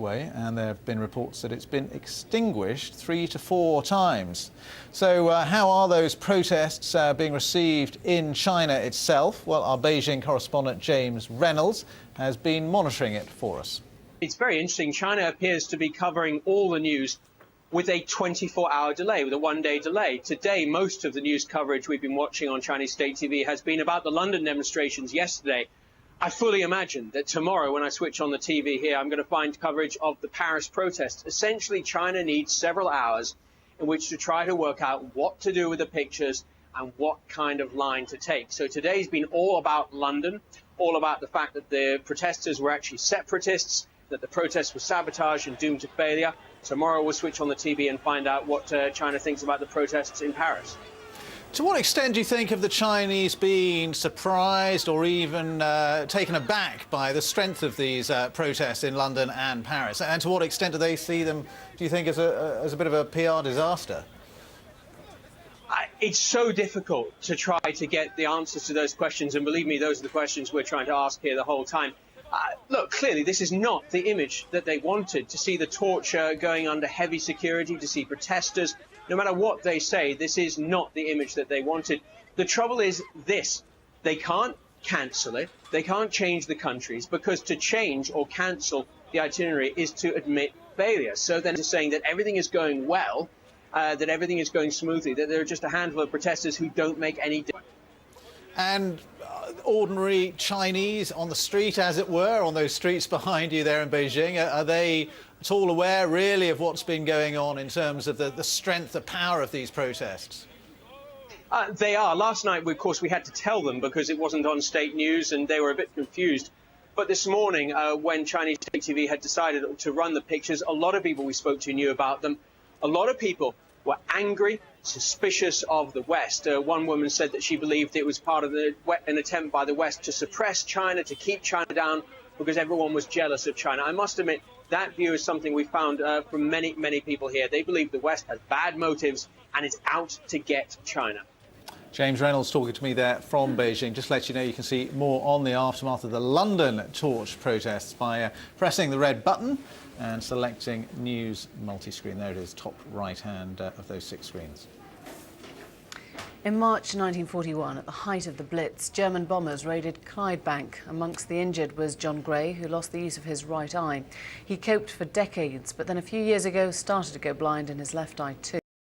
way, and there have been reports that it's been extinguished 3 to 4 times. So how are those protests being received in China itself? Well, our Beijing correspondent James Reynolds has been monitoring it for us. It's very interesting. China appears to be covering all the news with a 24-hour delay, with a one-day delay. Today, most of the news coverage we've been watching on Chinese state TV has been about the London demonstrations yesterday. I fully imagine that tomorrow, when I switch on the TV here, I'm going to find coverage of the Paris protests. Essentially, China needs several hours in which to try to work out what to do with the pictures and what kind of line to take. So today's been all about London, all about the fact that the protesters were actually separatists, that the protests were sabotaged and doomed to failure. Tomorrow we'll switch on the TV and find out what China thinks about the protests in Paris. To what extent do you think of the Chinese being surprised or even taken aback by the strength of these protests in London and Paris? And to what extent do they see them, do you think, as a bit of a PR disaster? It's so difficult to try to get the answers to those questions, and believe me, those are the questions we're trying to ask here the whole time. Look, clearly this is not the image that they wanted, to see the torture going under heavy security, to see protesters. No matter what they say, this is not the image that they wanted. The trouble is this: they can't cancel it, they can't change the countries, because to change or cancel the itinerary is to admit failure. So then it's saying that everything is going well, that everything is going smoothly, that there are just a handful of protesters who don't make any difference. And ordinary Chinese on the street, as it were, on those streets behind you there in Beijing, are they at all aware, really, of what's been going on in terms of the strength, the power of these protests? They are. Last night, of course, we had to tell them because it wasn't on state news and they were a bit confused. But this morning, when Chinese state TV had decided to run the pictures, a lot of people we spoke to knew about them. A lot of people were angry, suspicious of the West. One woman said that she believed it was part of an attempt by the West to suppress China, to keep China down, because everyone was jealous of China. I must admit, that view is something we found from many, many people here. They believe the West has bad motives and is out to get China. James Reynolds talking to me there from Beijing. Just to let you know, you can see more on the aftermath of the London torch protests by pressing the red button and selecting News Multi-Screen. There it is, top right-hand of those 6 screens. In March 1941, at the height of the Blitz, German bombers raided Clydebank. Amongst the injured was John Gray, who lost the use of his right eye. He coped for decades, but then a few years ago started to go blind in his left eye too.